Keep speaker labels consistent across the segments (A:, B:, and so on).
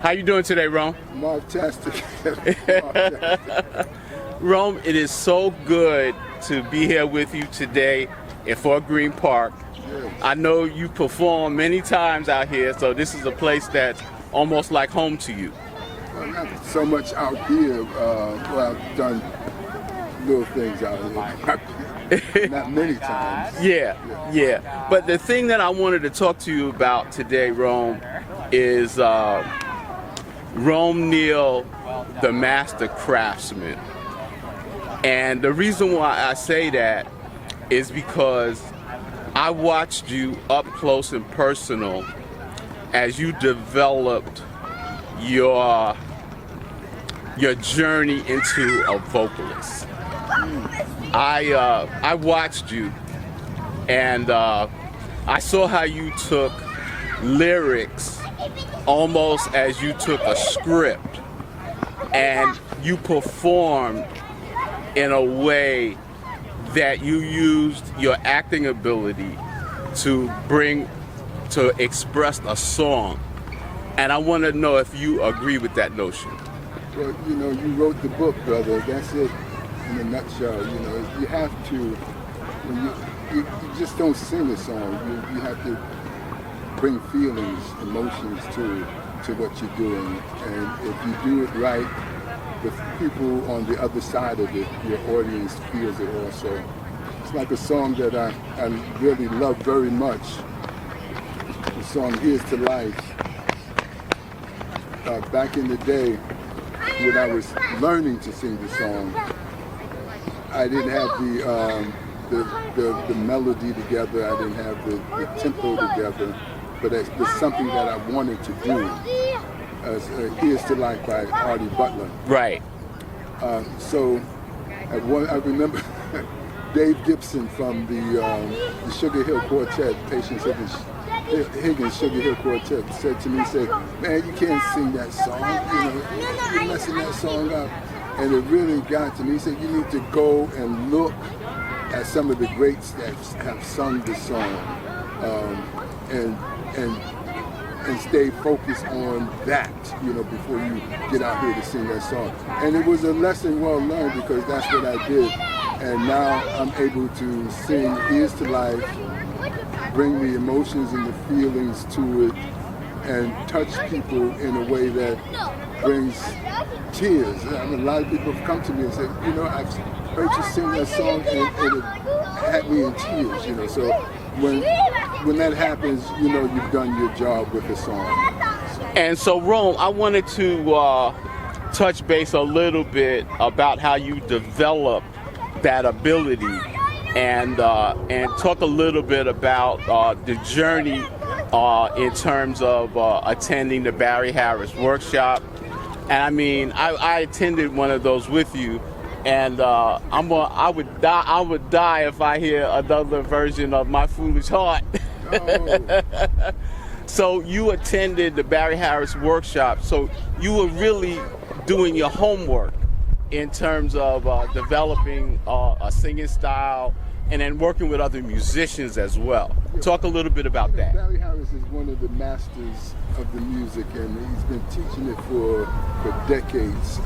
A: How you doing today, Rome?
B: Fantastic.
A: Rome, it is so good to be here with you today in Fort Greene Park.
B: Yes.
A: I know you perform many times out here, so this is a place that's almost like home to you.
B: Well, not so much out here. Well, I've done little things out here. Not many times.
A: Yeah. But the thing that I wanted to talk to you about today, Rome, is Rome Neal, the master craftsman. And the reason why I say that is because I watched you up close and personal as you developed your journey into a vocalist. I watched you, and I saw how you took lyrics almost as you took a script, and you performed in a way that you used your acting ability to express a song. And I want to know if you agree with that notion.
B: Well, you know, you wrote the book, brother. That's it in a nutshell. You know, you have to, when you just don't sing a song. You have to bring feelings, emotions to what you're doing. And if you do it right, the people on the other side of it, your audience feels it also. It's like a song that I really love very much. The song Here's to Life. Back in the day, when I was learning to sing the song, I didn't have the melody together, I didn't have the tempo together, but it was something that I wanted to do. Here's to Life by Artie Butler.
A: Right.
B: So I remember Dave Gibson from the Sugar Hill Quartet, Patience Higgins Sugar Hill Quartet, said to me, said, "Man, you can't sing that song. You're messing that song up." And it really got to me. He said, "You need to go and look at some of the greats that have sung this song, and stay focused on that, before you get out here to sing that song." And it was a lesson well learned, because that's what I did. And now I'm able to sing Here's to Life, bring the emotions and the feelings to it, and touch people in a way that brings tears. I mean, a lot of people have come to me and said, "I've heard you sing that song, and it had me in tears." So when that happens, you've done your job with the song.
A: And so, Rome, I wanted to touch base a little bit about how you developed that ability, and talk a little bit about the journey in terms of attending the Barry Harris workshop. And I mean, I attended one of those with you, and I would die if I hear another version of My Foolish Heart.
B: Oh.
A: So you attended the Barry Harris workshop, so you were really doing your homework in terms of developing a singing style, and then working with other musicians as well. Talk a little bit about that.
B: Barry Harris is one of the masters of the music, and he's been teaching it for decades.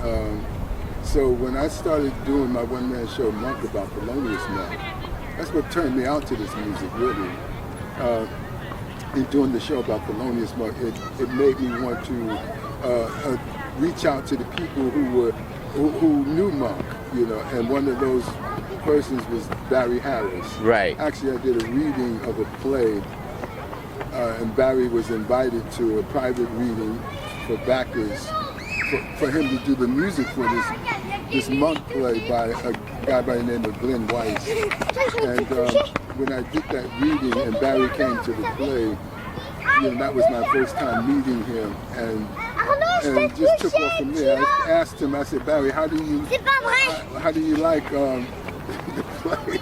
B: So when I started doing my one-man show, Monk, about Thelonious Monk, that's what turned me out to this music, really. In doing the show about Thelonious Monk, it made me want to reach out to the people who knew Monk, and one of those persons was Barry Harris.
A: Right.
B: Actually, I did a reading of a play, and Barry was invited to a private reading for backers, for him to do the music for this Monk play by a guy by the name of Glenn Weiss. And when I did that reading and Barry came to the play, that was my first time meeting him, and it just took off from there. I asked him, I said, "Barry, how do you like the play?"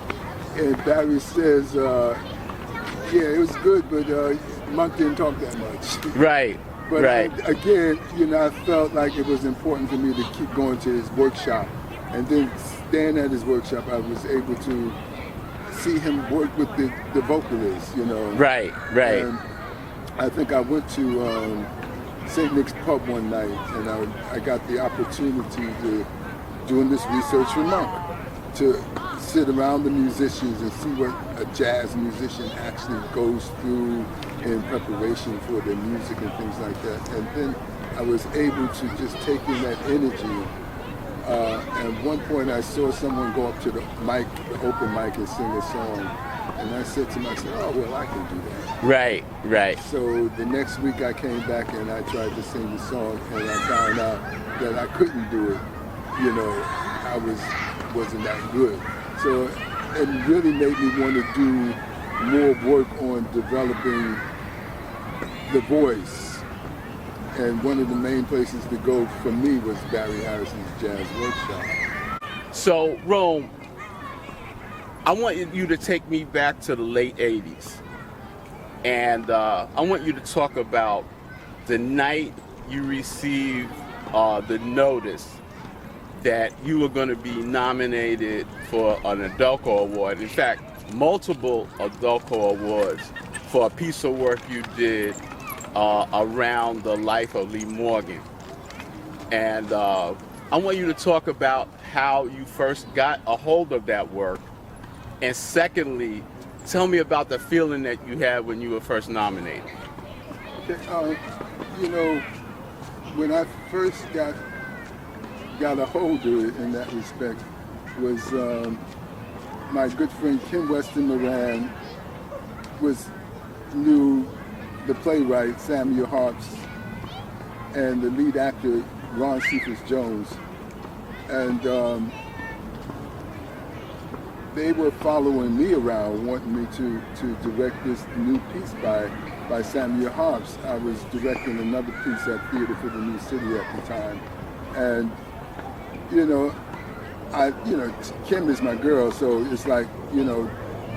B: And Barry says, "Yeah, it was good, but Monk didn't talk that much."
A: Right.
B: But
A: right.
B: Again, I felt like it was important for me to keep going to his workshop, and then staying at his workshop, I was able to see him work with the vocalists,
A: Right.
B: And I think I went to St. Nick's Pub one night, and I got the opportunity to, doing this research for Monk, to sit around the musicians and see what a jazz musician actually goes through in preparation for their music and things like that. And then I was able to just take in that energy. At one point I saw someone go up to the mic, the open mic, and sing a song. And I said to myself, oh, well, I can do that.
A: Right, right.
B: So the next week I came back and I tried to sing the song, and I found out that I couldn't do it. You know, I wasn't that good. So it really made me want to do more work on developing the voice. And one of the main places to go for me was Barry Harrison's Jazz Workshop.
A: So, Rome, I want you to take me back to the late 80s. And I want you to talk about the night you received the notice that you were going to be nominated for an Adolco Award. In fact, multiple Adolco Awards for a piece of work you did around the life of Lee Morgan. And I want you to talk about how you first got a hold of that work. And secondly, tell me about the feeling that you had when you were first nominated.
B: Okay, you know, when I first got a hold of it in that respect was my good friend Kim Weston Moran knew the playwright Samuel Harps and the lead actor Ron Cephas Jones, and they were following me around, wanting me to direct this new piece by Samuel Harps. I was directing another piece at Theater for the New City at the time, and Kim is my girl, so it's like,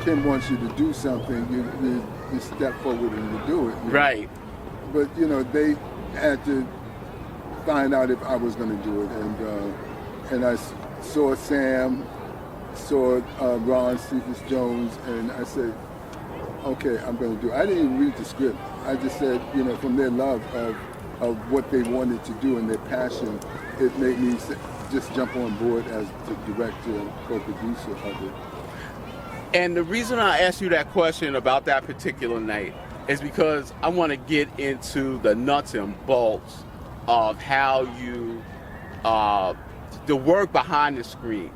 B: Kim wants you to do something, you step forward and you do it.
A: Right.
B: But they had to find out if I was going to do it, and I saw Sam, saw Ron Cephas Jones, and I said, okay, I'm going to do it. I didn't even read the script. I just said, from their love of what they wanted to do and their passion, it made me just jump on board as the director and co-producer of it.
A: And the reason I asked you that question about that particular night is because I want to get into the nuts and bolts of how you, the work behind the screen,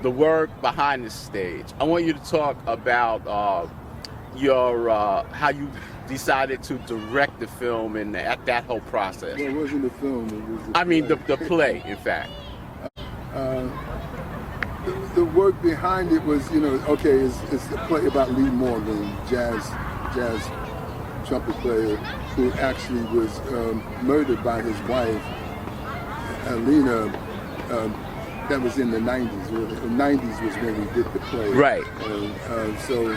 A: the work behind the stage. I want you to talk about how you decided to direct the film and that whole process.
B: Well, it wasn't a film, it was a
A: I mean,
B: play.
A: the play, in fact.
B: The work behind it was, it's a play about Lee Morgan, jazz trumpet player, who actually was murdered by his wife, Alina. That was in the 90s. Really. The 90s was when we did the play.
A: Right.
B: So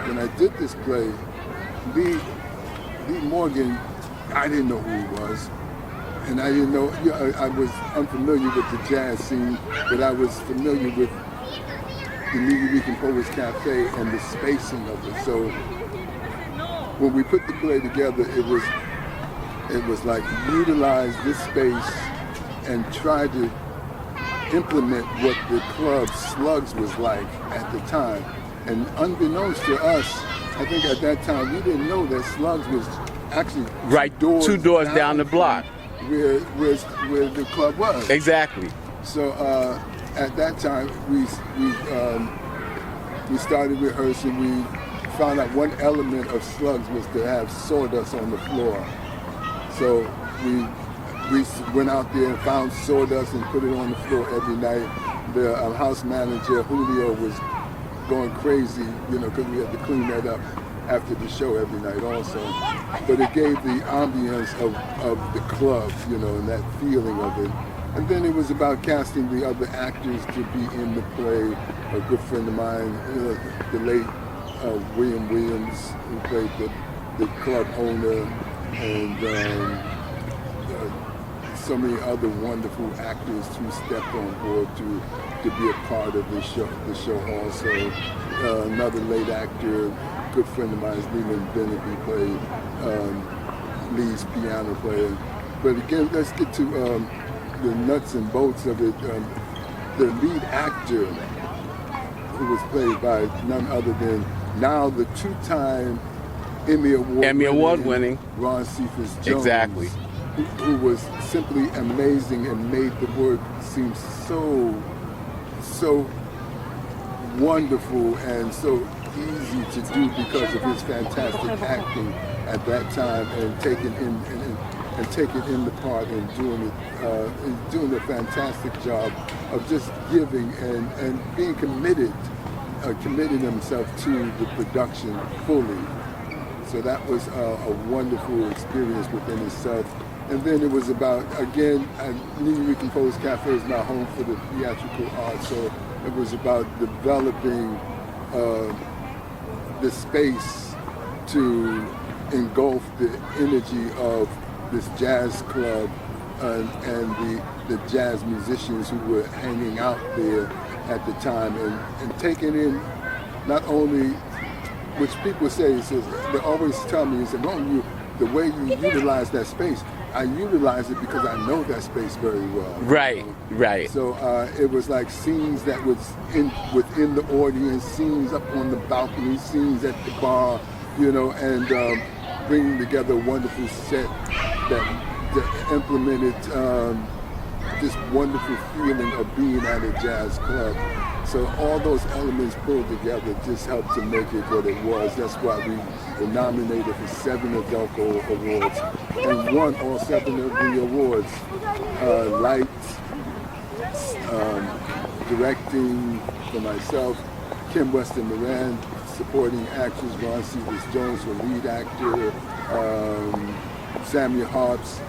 B: when I did this play, Lee Morgan, I didn't know who he was. And I didn't know, I was unfamiliar with the jazz scene, but I was familiar with the New Weekend Poets Cafe and the spacing of it. So when we put the play together, it was like utilize this space and try to implement what the club Slugs was like at the time. And unbeknownst to us, I think at that time we didn't know that Slugs was actually
A: two doors down the block.
B: Where the club was.
A: Exactly.
B: So at that time we started rehearsing. We found out one element of Slugs was to have sawdust on the floor. So we went out there and found sawdust and put it on the floor every night. The house manager Julio was going crazy, because we had to clean that up after the show every night also. But it gave the ambience of the club, and that feeling of it. And then it was about casting the other actors to be in the play. A good friend of mine, the late William Williams, who played the club owner, and so many other wonderful actors who stepped on board to be a part of the show also. Another late actor, good friend of mine, Leland Bennett, he played Lee's piano player. But again, let's get to the nuts and bolts of it. The lead actor, who was played by none other than now the two-time Emmy Award winning Ron Cephas Jones.
A: Exactly.
B: Who was simply amazing and made the work seem so wonderful and so easy to do because of his fantastic acting at that time and taking in the part and doing a fantastic job of just giving and being committing himself to the production fully. So that was a wonderful experience within itself. And then it was about, again, New Recomposed Cafe is my home for the theatrical arts, so it was about developing the space to engulf the energy of this jazz club and the jazz musicians who were hanging out there at the time and taking in not only, which people say, they always tell me, the way you utilize that space, I utilize it because I know that space very well.
A: Right.
B: So it was like scenes that was within the audience, scenes up on the balcony, scenes at the bar, and bringing together a wonderful set that implemented this wonderful feeling of being at a jazz club. So all those elements pulled together just helped to make it what it was. That's why we were nominated for 7 Adolfo Awards and won all 7 of the awards. Lights, directing for myself, Kim Weston Moran, supporting actors, Ron Cephas Jones for lead actor, Samuel Harps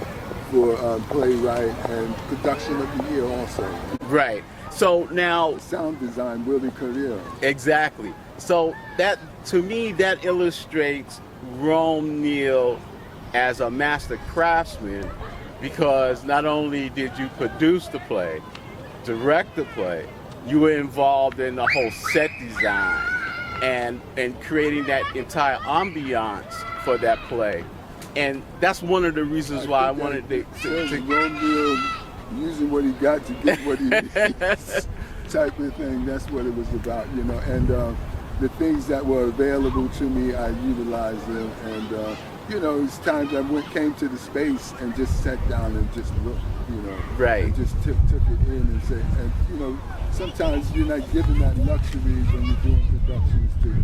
B: for playwright, and production of the year also.
A: Right. So now,
B: sound design, Willie Carrier.
A: Exactly. So that, to me, that illustrates Rome Neal as a master craftsman, because not only did you produce the play, direct the play, you were involved in the whole set design and creating that entire ambiance for that play. And that's one of the reasons why I wanted to
B: Rome Neal using what he got to get what he needs, type of thing. That's what it was about, and the things that were available to me, I utilized them, and it's times I came to the space and just sat down and just looked,
A: right,
B: and just took it in and said, and sometimes you're not given that luxury when you're doing productions to be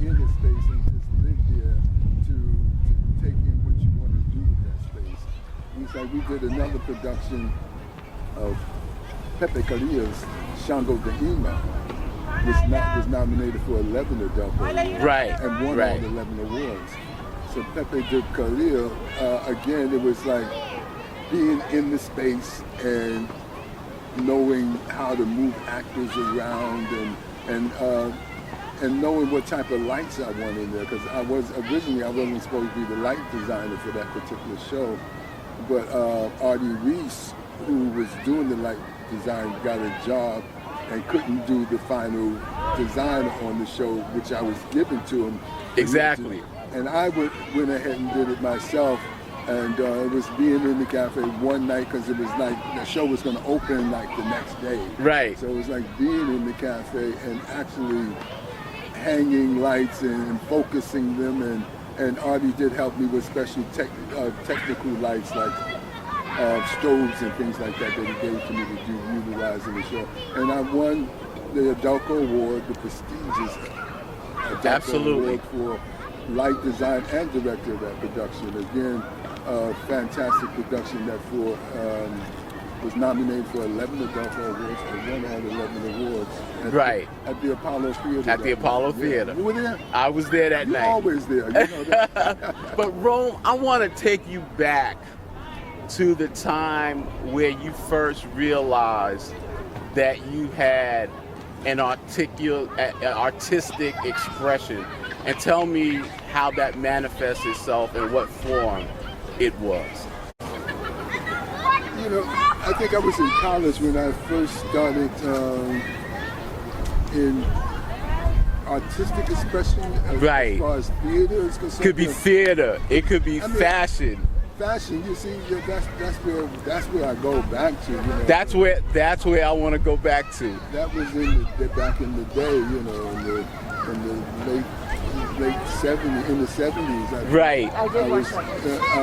B: in a space and just live there to take in what you want to do with that space. It's like we did another production of Pepe Carrillo's Shango de Ima, which was nominated for 11 Adolfo Awards,
A: right,
B: and won all 11 awards. So Pepe de Carrillo, again, it was like being in the space and knowing how to move actors around and knowing what type of lights I want in there, because I wasn't supposed to be the light designer for that particular show. But Artie Reese, who was doing the light design, got a job and couldn't do the final design on the show, which I was given to him.
A: Exactly.
B: And I went ahead and did it myself. And it was being in the cafe one night, because it was like the show was going to open like the next day.
A: Right.
B: So it was like being in the cafe and actually hanging lights and focusing them, and Artie did help me with special technical lights like strobes and things like that he gave to me to utilize in the show. And I won the Adolfo Award, the prestigious Adolfo Award for light design and director of that production. Again, fantastic production that was nominated for 11 Adolfo Awards and won all 11 awards. At the Apollo Theater.
A: At the Apollo Theater.
B: You were there?
A: I was there that night.
B: You're always there. You know that.
A: But Rome, I want to take you back to the time where you first realized that you had an artistic expression, and tell me how that manifests itself and what form it was.
B: I think I was in college when I first started in artistic expression, as far as theater is concerned.
A: Could be theater, it could be fashion.
B: fashion, you see, that's where I go back to. You know,
A: That's where I want to go back to.
B: that was back in the day. You know, in the late 70s, in the 70s.
A: Right.
B: I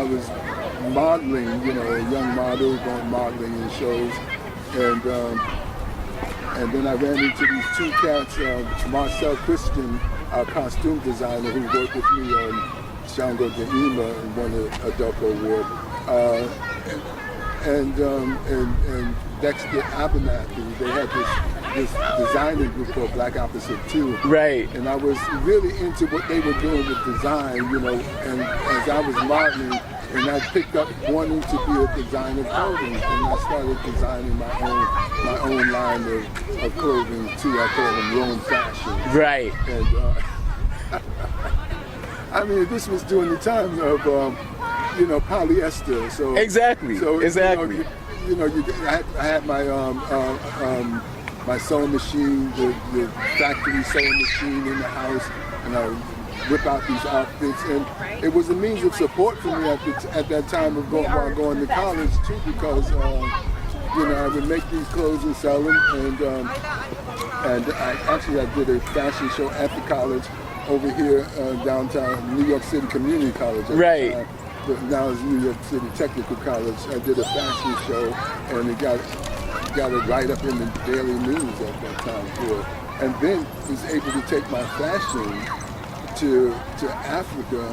B: was modeling. You know, a young model going modeling in shows, and then I ran into these two cats, Marcel Christian, our costume designer, who worked with me on Shango Deima and won a Adolfo Award, and Dexter Abernathy. They had this designing group called Black Opposite 2.
A: Right.
B: And I was really into what they were doing with design, you know, and as I was modeling, and I picked up wanting to be a designer of clothing, and I started designing my own line of clothing too. I call them Rome Fashion.
A: Right.
B: And I mean, this was during the time of polyester. So
A: Exactly. Exactly.
B: I had my my sewing machine, the factory sewing machine in the house, and I whip out these outfits, and it was a means of support for me at that time of while going to college too, because I would make these clothes and sell them, and I did a fashion show at the college over here downtown New York City Community College.
A: Right.
B: But now it's New York City Technical College. I did a fashion show, and it got it right up in the Daily News at that time too. And then was able to take my fashion to Africa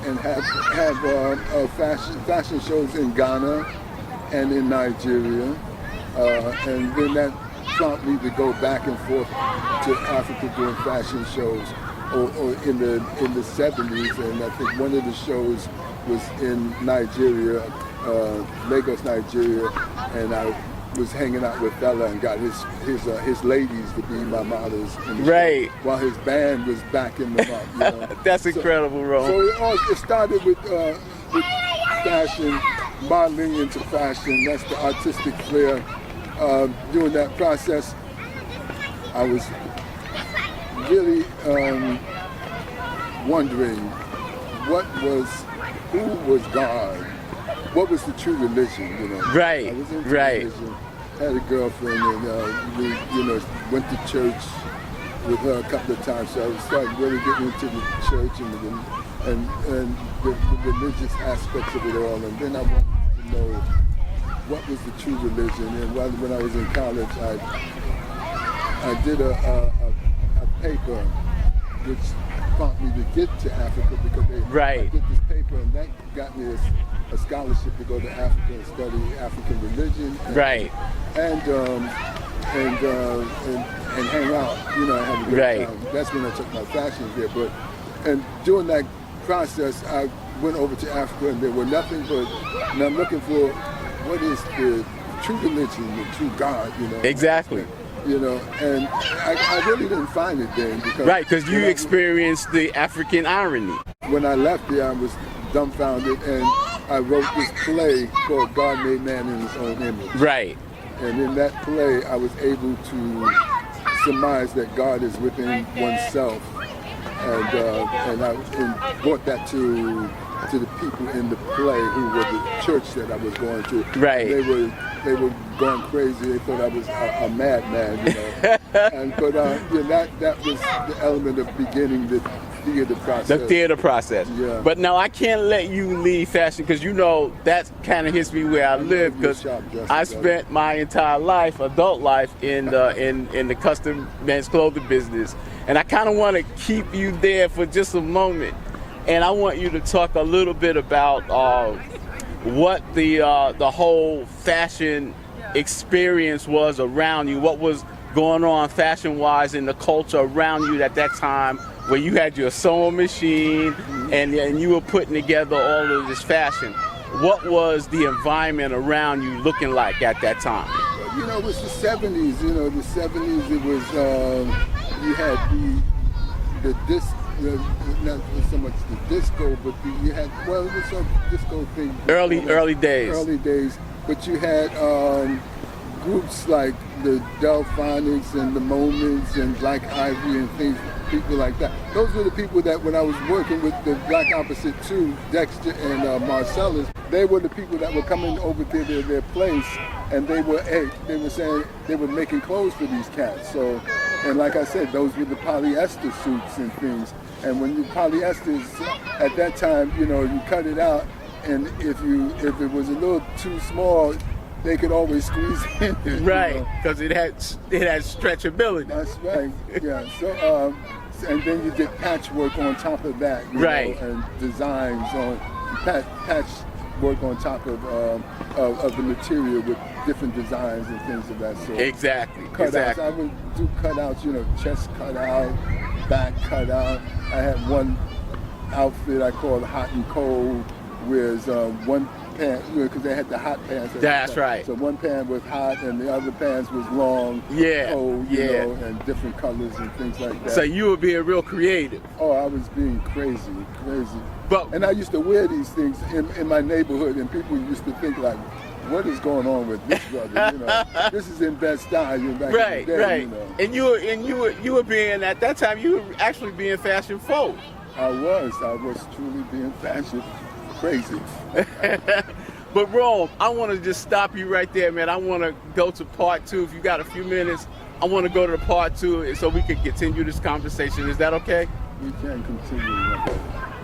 B: and have fashion shows in Ghana and in Nigeria, and then that prompted me to go back and forth to Africa doing fashion shows, or in the 70s, and I think one of the shows was in Nigeria, Lagos, Nigeria, and I was hanging out with Fella and got his ladies to be my models in the
A: Right.
B: show, while his band was backing them up. You know?
A: That's incredible, Rome.
B: So it started with fashion, modeling into fashion. That's the artistic flair. During that process, I was really wondering who was God? What was the true religion? You know,
A: Right,
B: I was into
A: right.
B: religion. Had a girlfriend, and we, went to church with her a couple of times. So I started really getting into the church and the religious aspects of it all. And then I wanted to know what was the true religion. And when I was in college, I did a paper which prompted me to get to Africa, because I did this paper, and that got me a scholarship to go to Africa and study African religion. And hang out, and have a good time. That's when I took my fashion there. And during that process, I went over to Africa, and there were nothing but, and I'm looking for what is the true religion, the true God,
A: Exactly.
B: And I really didn't find it then.
A: Because you experienced the African irony.
B: When I left there, I was dumbfounded, and I wrote this play called God Made Man in His Own Image.
A: Right.
B: And in that play, I was able to surmise that God is within oneself, and I brought that to the people in the play, who were the church that I was going to.
A: Right.
B: They were going crazy. They thought I was a madman, But that was the element of beginning the theater process.
A: The theater process.
B: Yeah.
A: But now I can't let you leave fashion, because that kind of hits me where I live, because I spent my entire life, adult life, in the custom men's clothing business, and I kind of want to keep you there for just a moment, and I want you to talk a little bit about what the whole fashion experience was around you. What was going on fashion-wise in the culture around you at that time, where you had your sewing machine and you were putting together all of this fashion. What was the environment around you looking like at that time?
B: It was the 70s. The 70s, it was, you had the disc, not so much the disco, but you had, it was a disco thing.
A: Early days.
B: Early days. But you had groups like the Delphonics and the Moments and Black Ivory and things, people like that. Those were the people that when I was working with the Black Opposite 2, Dexter and Marcellus, they were the people that were coming over to their place, and they were saying they were making clothes for these cats. So, and like I said, those were the polyester suits and things. And when you polyester, at that time, you know, you cut it out, and if it was a little too small, they could always squeeze in.
A: Right, because it had stretchability.
B: That's right. Yeah. So, and then you did patchwork on top of that, you
A: right?
B: know, and designs on patch work on top of the material with different designs and things of that sort.
A: Exactly.
B: Cutouts.
A: Exactly.
B: I would do cutouts, you know, chest cutout, back cutout. I had one outfit I called Hot and Cold, where one pant, you know, because they had the hot pants.
A: That's right.
B: So one pant was hot and the other pants was long, cold, you know, and different colors and things like that.
A: So you were being real creative.
B: Oh, I was being crazy. And I used to wear these things in my neighborhood, and people used to think like, what is going on with this brother? You know, this is in Bed-Stuy, you know, back in the day,
A: right.
B: You know.
A: And you were being, at that time, you were actually being fashion forward.
B: I was truly being fashion crazy.
A: But Rome, I want to just stop you right there, man. I want to go to part 2. If you got a few minutes, I want to go to the part 2 so we can continue this conversation. Is that okay?
B: We can continue.